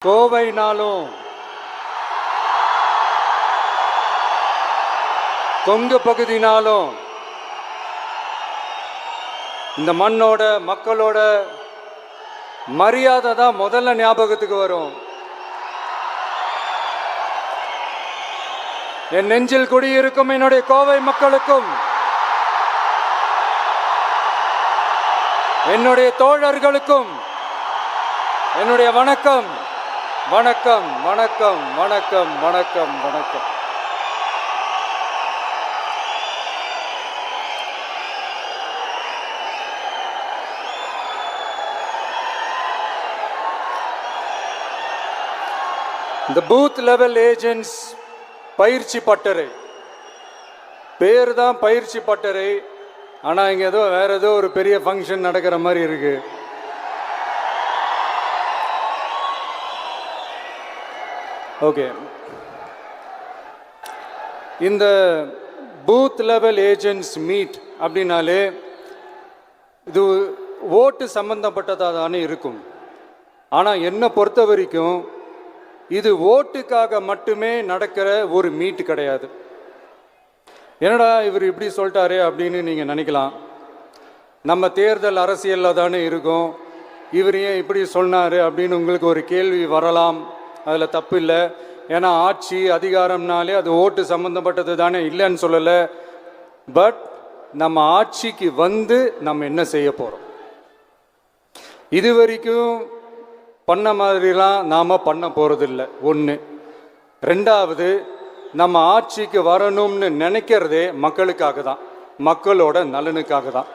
கோவைனாலும் கொங்கு பகுதினாலும் இந்த மண்ணோட மக்களோட மரியாதை தான் முதல்ல ஞாபகத்துக்கு வரும். என் நெஞ்சில் குடியிருக்கும் என்னுடைய கோவை மக்களுக்கும் என்னுடைய தோழர்களுக்கும் என்னுடைய வணக்கம் வணக்கம் வணக்கம் வணக்கம் வணக்கம் வணக்கம். இந்த பூத் லெவல் ஏஜென்ட்ஸ் பயிற்சி பட்டறை பேர் தான் பயிற்சி பட்டறை. ஆனால் இங்கே ஏதோ வேற ஏதோ ஒரு பெரிய ஃபங்க்ஷன் நடக்கிற மாதிரி இருக்கு. ஓகே, இந்த பூத் லெவல் ஏஜென்ட்ஸ் மீட் அப்படின்னாலே இது ஓட்டு சம்பந்தப்பட்டதாக தானே இருக்கும். ஆனால் என்னை பொறுத்த வரைக்கும் இது ஓட்டுக்காக மட்டுமே நடக்கிற ஒரு மீட் கிடையாது. என்னடா இவர் இப்படி சொல்லிட்டாரு அப்படின்னு நீங்கள் நினைக்கலாம். நம்ம தேர்தல் அரசியலில் தானே இருக்கோம், இவர் ஏன் இப்படி சொன்னார் அப்படின்னு உங்களுக்கு ஒரு கேள்வி வரலாம். அதில் தப்பு இல்லை. ஏன்னா ஆட்சி அதிகாரம்னாலே அது ஓட்டு சம்மந்தப்பட்டது தானே, இல்லைன்னு சொல்லலை. பட் நம்ம ஆட்சிக்கு வந்து நம்ம என்ன செய்ய போகிறோம், இது வரைக்கும் பண்ண மாதிரிலாம் நாம் பண்ண போகிறதில்ல. ஒன்று. ரெண்டாவது, நம்ம ஆட்சிக்கு வரணும்னு நினைக்கிறதே மக்களுக்காக தான், மக்களோட நலனுக்காக தான்.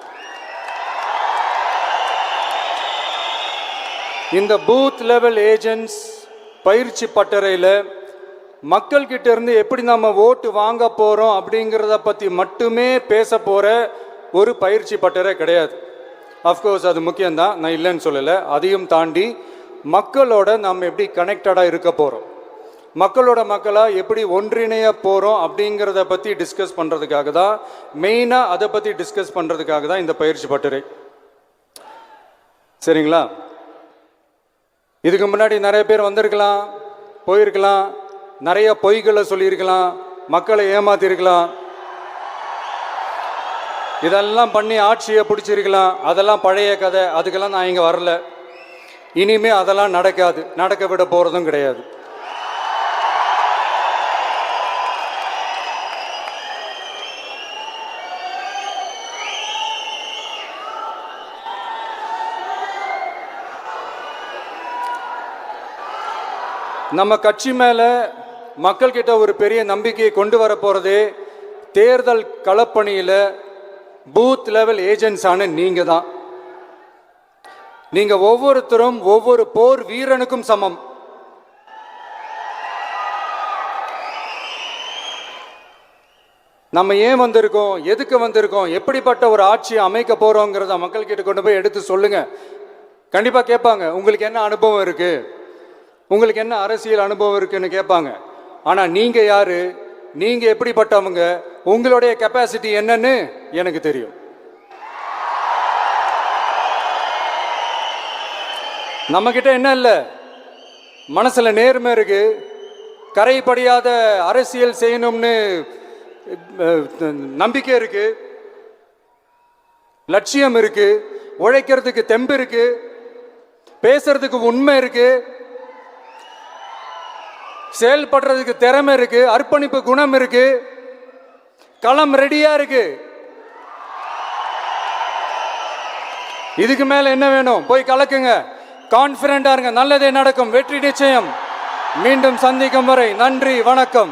இந்த பூத் லெவல் ஏஜென்ட்ஸ் பயிற்சி பட்டறையில் மக்கள்கிட்ட இருந்து எப்படி நம்ம ஓட்டு வாங்க போகிறோம் அப்படிங்கிறத பற்றி மட்டுமே பேச போகிற ஒரு பயிற்சி பட்டறை கிடையாது. அஃப்கோர்ஸ் அது முக்கியம்தான், நான் இல்லைன்னு சொல்லலை. அதையும் தாண்டி மக்களோட நம்ம எப்படி கனெக்டடாக இருக்க போகிறோம், மக்களோட மக்களாக எப்படி ஒன்றிணைய போகிறோம் அப்படிங்கிறத பற்றி டிஸ்கஸ் பண்ணுறதுக்காக தான், மெயினாக அதை பற்றி டிஸ்கஸ் பண்ணுறதுக்காக தான் இந்த பயிற்சி பட்டறை. சரிங்களா? இதுக்கு முன்னாடி நிறைய பேர் வந்திருக்கலாம், போயிருக்கலாம், நிறைய பொய்களை சொல்லியிருக்கலாம், மக்களை ஏமாத்திருக்கலாம், இதெல்லாம் பண்ணி ஆட்சியை பிடிச்சிருக்கலாம். அதெல்லாம் பழைய கதை, அதுக்கெல்லாம் நான் இங்கே வரல. இனிமே அதெல்லாம் நடக்காது, நடக்க விட போகிறதும் கிடையாது. நம்ம கட்சி மேலே மக்கள்கிட்ட ஒரு பெரிய நம்பிக்கையை கொண்டு வர போகிறதே தேர்தல் களப்பணியில் பூத் லெவல் ஏஜென்ட்ஸான நீங்கள் தான். நீங்கள் ஒவ்வொருத்தரும் ஒவ்வொரு போர் வீரனுக்கும் சமம். நம்ம ஏன் வந்திருக்கோம், எதுக்கு வந்திருக்கோம், எப்படிப்பட்ட ஒரு ஆட்சியை அமைக்க போகிறோங்கிறத மக்கள்கிட்ட கொண்டு போய் எடுத்து சொல்லுங்கள். கண்டிப்பாக கேட்பாங்க, உங்களுக்கு என்ன அனுபவம் இருக்குது, உங்களுக்கு என்ன அரசியல் அனுபவம் இருக்குன்னு கேட்பாங்க. ஆனால் நீங்கள் யார், நீங்கள் எப்படிப்பட்டவங்க, உங்களுடைய கெப்பாசிட்டி என்னன்னு எனக்கு தெரியும். நம்மக்கிட்ட என்ன இல்லை, மனசில் நேர்மை இருக்கு, கரைப்படியாத அரசியல் செய்யணும்னு நம்பிக்கை இருக்கு, லட்சியம் இருக்கு, உழைக்கிறதுக்கு தெம்பு இருக்கு, பேசுறதுக்கு உண்மை இருக்கு, செயல்படுறதுக்கு திறமை இருக்கு, அர்ப்பணிப்பு குணம் இருக்கு, களம் ரெடியா இருக்கு. இதுக்கு மேல என்ன வேணும்? போய் கலக்குங்க, கான்பிடண்டா இருங்க, நல்லதே நடக்கும், வெற்றி நிச்சயம். மீண்டும் சந்திக்கும் வரை நன்றி, வணக்கம்.